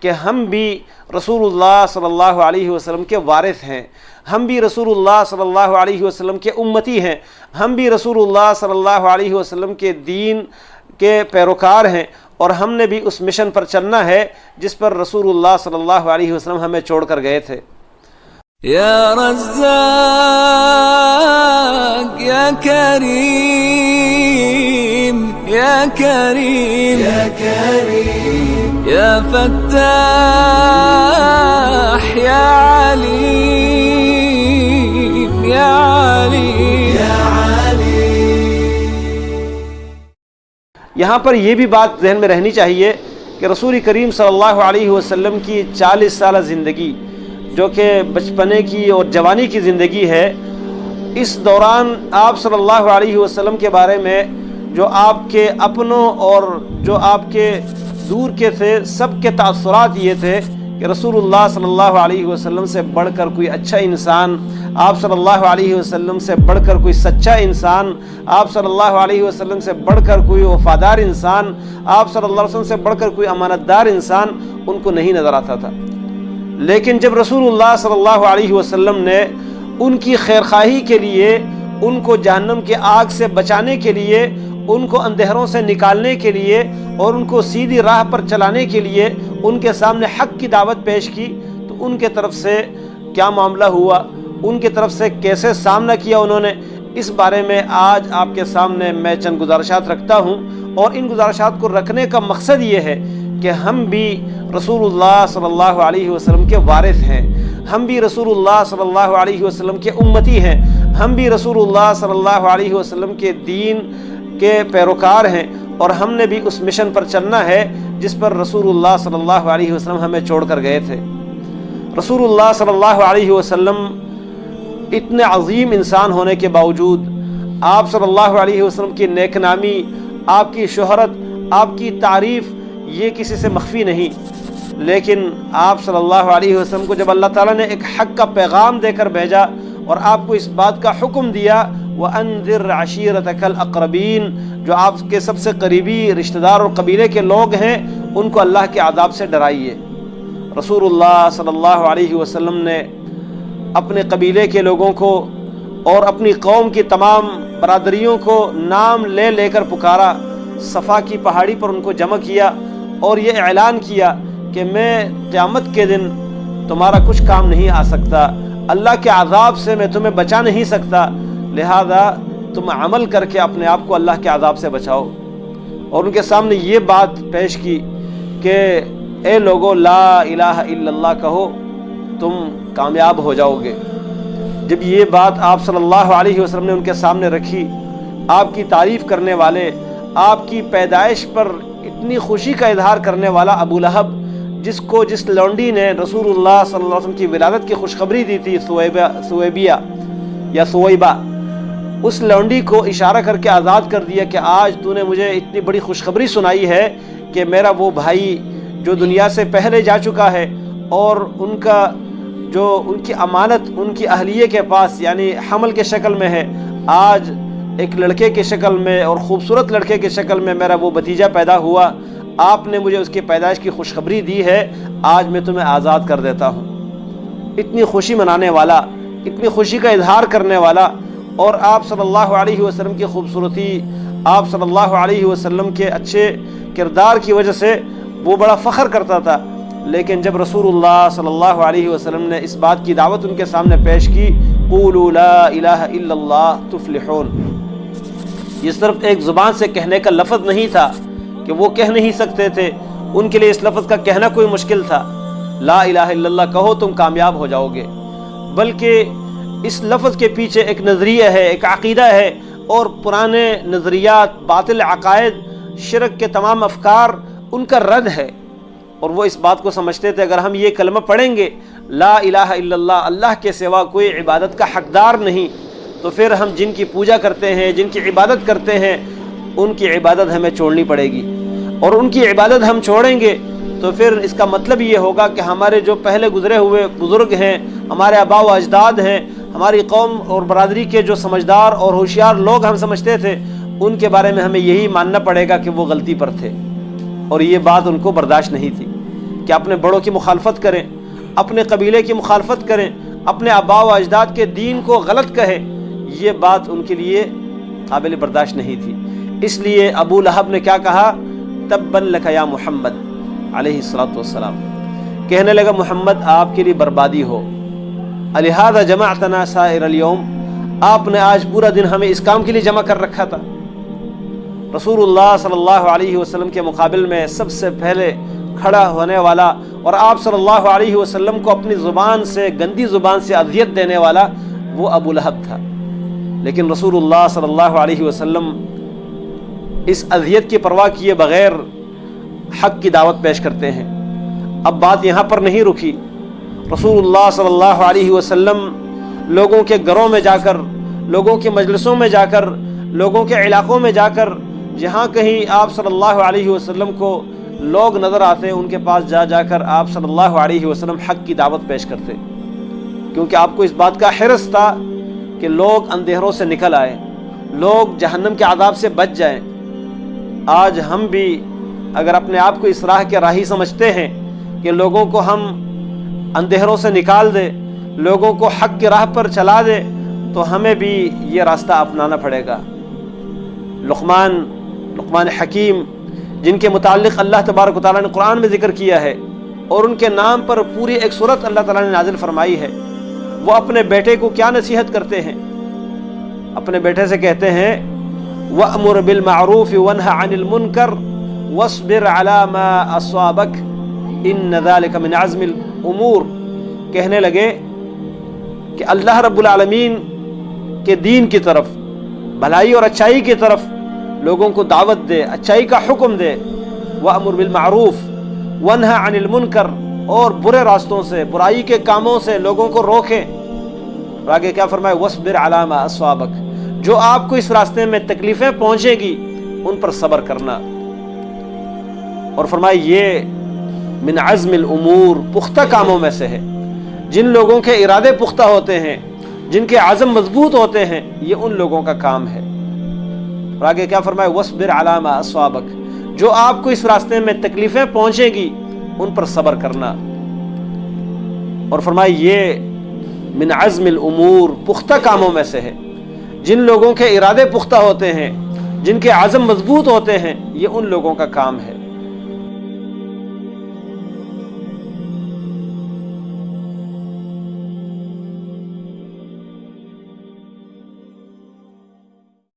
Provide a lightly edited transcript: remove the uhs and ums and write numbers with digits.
کہ ہم بھی رسول اللہ صلی اللہ علیہ وسلم کے وارث ہیں، ہم بھی رسول اللہ صلی اللہ علیہ وسلم کے امتی ہیں، ہم بھی رسول اللہ صلی اللہ علیہ وسلم کے دین کے پیروکار ہیں، اور ہم نے بھی اس مشن پر چلنا ہے جس پر رسول اللہ صلی اللہ علیہ وسلم ہمیں چھوڑ کر گئے تھے۔ یا رزاق یا کریم یا کریم یا کریم یا فتاح یا علیم یا علیم یا علیم۔ یہاں پر یہ بھی بات ذہن میں رہنی چاہیے کہ رسول کریم صلی اللہ علیہ وسلم کی 40 سالہ زندگی جو کہ بچپنے کی اور جوانی کی زندگی ہے، اس دوران آپ صلی اللہ علیہ وسلم کے بارے میں جو آپ کے اپنوں اور جو آپ کے دور کے تھے سب کے تاثرات یہ تھے کہ رسول اللہ صلی اللہ علیہ وسلم سے بڑھ کر کوئی اچھا انسان، آپ صلی اللہ علیہ وسلم سے بڑھ کر کوئی سچا انسان، آپ صلی اللہ علیہ وسلم سے بڑھ کر کوئی وفادار انسان، آپ صلی اللہ علیہ وسلم سے بڑھ کر کوئی امانت دار انسان ان کو نہیں نظر آتا تھا۔ لیکن جب رسول اللہ صلی اللہ علیہ وسلم نے ان کی خیرخواہی کے لیے، ان کو جہنم کے آگ سے بچانے کے لیے، ان کو اندھیروں سے نکالنے کے لیے اور ان کو سیدھی راہ پر چلانے کے لیے ان کے سامنے حق کی دعوت پیش کی، تو ان کے طرف سے کیا معاملہ ہوا، ان کی طرف سے کیسے سامنا کیا انہوں نے، اس بارے میں آج آپ کے سامنے میں چند گزارشات رکھتا ہوں۔ اور ان گزارشات کو رکھنے کا مقصد یہ ہے کہ ہم بھی رسول اللہ صلی اللہ علیہ وسلم کے وارث ہیں، ہم بھی رسول اللہ صلی اللہ علیہ وسلم کے امتی ہیں، ہم بھی رسول اللہ صلی اللہ علیہ وسلم کے دین کے پیروکار ہیں، اور ہم نے بھی اس مشن پر چلنا ہے جس پر رسول اللہ صلی اللہ علیہ وسلم ہمیں چھوڑ کر گئے تھے۔ رسول اللہ صلی اللہ علیہ وسلم اتنے عظیم انسان ہونے کے باوجود آپ صلی اللہ علیہ وسلم کی نیک نامی، آپ کی شہرت، آپ کی تعریف یہ کسی سے مخفی نہیں، لیکن آپ صلی اللہ علیہ وسلم کو جب اللہ تعالیٰ نے ایک حق کا پیغام دے کر بھیجا اور آپ کو اس بات کا حکم دیا وَأَنذِرْ عَشِيرَتَكَ الْأَقْرَبِينَ، جو آپ کے سب سے قریبی رشتہ دار اور قبیلے کے لوگ ہیں ان کو اللہ کے عذاب سے ڈرائیے، رسول اللہ صلی اللہ علیہ وسلم نے اپنے قبیلے کے لوگوں کو اور اپنی قوم کی تمام برادریوں کو نام لے لے کر پکارا، صفا کی پہاڑی پر ان کو جمع کیا اور یہ اعلان کیا کہ میں قیامت کے دن تمہارا کچھ کام نہیں آ سکتا، اللہ کے عذاب سے میں تمہیں بچا نہیں سکتا، لہذا تم عمل کر کے اپنے آپ کو اللہ کے عذاب سے بچاؤ۔ اور ان کے سامنے یہ بات پیش کی کہ اے لوگو لا الہ الا اللہ کہو، تم کامیاب ہو جاؤ گے۔ جب یہ بات آپ صلی اللہ علیہ وسلم نے ان کے سامنے رکھی، آپ کی تعریف کرنے والے، آپ کی پیدائش پر اتنی خوشی کا اظہار کرنے والا ابو لہب، جس لونڈی نے رسول اللہ صلی اللہ علیہ وسلم کی ولادت کی خوشخبری دی تھی، سویبہ، اس لونڈی کو اشارہ کر کے آزاد کر دیا کہ آج تو نے مجھے اتنی بڑی خوشخبری سنائی ہے کہ میرا وہ بھائی جو دنیا سے پہلے جا چکا ہے اور ان کی امانت ان کی اہلیے کے پاس یعنی حمل کے شکل میں ہے، آج ایک لڑکے کے شکل میں اور خوبصورت لڑکے کے شکل میں میرا وہ بھتیجا پیدا ہوا، آپ نے مجھے اس کی پیدائش کی خوشخبری دی ہے، آج میں تمہیں آزاد کر دیتا ہوں۔ اتنی خوشی منانے والا، اتنی خوشی کا اظہار کرنے والا، اور آپ صلی اللہ علیہ وسلم کی خوبصورتی، آپ صلی اللہ علیہ وسلم کے اچھے کردار کی وجہ سے وہ بڑا فخر کرتا تھا۔ لیکن جب رسول اللہ صلی اللہ علیہ وسلم نے اس بات کی دعوت ان کے سامنے پیش کی، قولوا لا الہ الا اللہ تفلحون، یہ صرف ایک زبان سے کہنے کا لفظ نہیں تھا کہ وہ کہہ نہیں سکتے تھے، ان کے لیے اس لفظ کا کہنا کوئی مشکل تھا، لا الہ الا اللہ کہو تم کامیاب ہو جاؤ گے، بلکہ اس لفظ کے پیچھے ایک نظریہ ہے، ایک عقیدہ ہے، اور پرانے نظریات، باطل عقائد، شرک کے تمام افکار ان کا رد ہے۔ اور وہ اس بات کو سمجھتے تھے اگر ہم یہ کلمہ پڑھیں گے لا الہ الا اللہ، اللہ کے سوا کوئی عبادت کا حقدار نہیں، تو پھر ہم جن کی پوجا کرتے ہیں، جن کی عبادت کرتے ہیں، ان کی عبادت ہمیں چھوڑنی پڑے گی، اور ان کی عبادت ہم چھوڑیں گے تو پھر اس کا مطلب یہ ہوگا کہ ہمارے جو پہلے گزرے ہوئے بزرگ ہیں، ہمارے آباء و اجداد ہیں، ہماری قوم اور برادری کے جو سمجھدار اور ہوشیار لوگ ہم سمجھتے تھے، ان کے بارے میں ہمیں یہی ماننا پڑے گا کہ وہ غلطی پر تھے۔ اور یہ بات ان کو برداشت نہیں تھی کہ اپنے بڑوں کی مخالفت کریں، اپنے قبیلے کی مخالفت کریں، اپنے آباء و اجداد کے دین کو غلط کہے، یہ بات ان کے لیے قابل برداشت نہیں تھی۔ اس لیے ابو لہب نے کیا کہا؟ تبا لک یا محمد علیہ الصلوۃ والسلام، کہنے لگا محمد آپ کے لیے بربادی ہو، الہذا جمعتنا سائر اليوم، آپ نے آج پورا دن ہمیں اس کام کے لیے جمع کر رکھا تھا۔ رسول اللہ صلی اللہ علیہ وسلم کے مقابل میں سب سے پہلے کھڑا ہونے والا اور آپ صلی اللہ علیہ وسلم کو اپنی زبان سے، گندی زبان سے اذیت دینے والا وہ ابو لہب تھا، لیکن رسول اللہ صلی اللہ علیہ وسلم اس اذیت کی پرواہ کیے بغیر حق کی دعوت پیش کرتے ہیں۔ اب بات یہاں پر نہیں رکی، رسول اللہ صلی اللہ علیہ وسلم لوگوں کے گھروں میں جا کر، لوگوں کے مجلسوں میں جا کر، لوگوں کے علاقوں میں جا کر، جہاں کہیں آپ صلی اللہ علیہ وسلم کو لوگ نظر آتے ان کے پاس جا کر آپ صلی اللہ علیہ وسلم حق کی دعوت پیش کرتے، کیونکہ آپ کو اس بات کا حرص تھا کہ لوگ اندھیروں سے نکل آئے، لوگ جہنم کے عذاب سے بچ جائیں۔ آج ہم بھی اگر اپنے آپ کو اس راہ کے راہی سمجھتے ہیں کہ لوگوں کو ہم اندھیروں سے نکال دے، لوگوں کو حق کی راہ پر چلا دے، تو ہمیں بھی یہ راستہ اپنانا پڑے گا۔ لقمان حکیم، جن کے متعلق اللہ تبارک و تعالیٰ نے قرآن میں ذکر کیا ہے اور ان کے نام پر پوری ایک سورت اللہ تعالیٰ نے نازل فرمائی ہے، وہ اپنے بیٹے کو کیا نصیحت کرتے ہیں؟ اپنے بیٹے سے کہتے ہیں وَأْمُرْ بِالْمَعْرُوفِ وَانْهَ عَنِ الْمُنْكَرِ وَاصْبِرْ عَلَى مَا أَصَابَكَ إِنَّ ذَلِكَ مِنْ عَزْمِ الْأُمُورِ، کہنے لگے کہ اللہ رب العالمین کے دین کی طرف، بھلائی اور اچائی کی طرف لوگوں کو دعوت دے، اچائی کا حکم دے۔ وَأْمُرْ بِالْمَعْرُوفِ وَانْهَ عَنِ الْمُنْكَرِ، اور برے راستوں سے، برائی کے کاموں سے لوگوں کو روکیں۔ اور آگے کیا فرمائے؟ وَاصْبِرْ عَلَى مَا أَصَابَكَ، جو آپ کو اس راستے میں تکلیفیں پہنچے گی ان پر صبر کرنا۔ اور فرمائے یہ من عزم الامور، پختہ کاموں میں سے ہے۔ جن لوگوں کے ارادے پختہ ہوتے ہیں، جن کے عزم مضبوط ہوتے ہیں، یہ ان لوگوں کا کام ہے۔ اور آگے کیا فرمائے؟ وَاصْبِرْ عَلَى مَا أَصَابَكَ، جو آپ کو اس راستے میں تکلیفیں پہنچے گی ان پر صبر کرنا۔ اور فرمائے یہ من عزم الامور، پختہ کاموں میں سے ہے۔ جن لوگوں کے ارادے پختہ ہوتے ہیں، جن کے عزم مضبوط ہوتے ہیں، یہ ان لوگوں کا کام ہے۔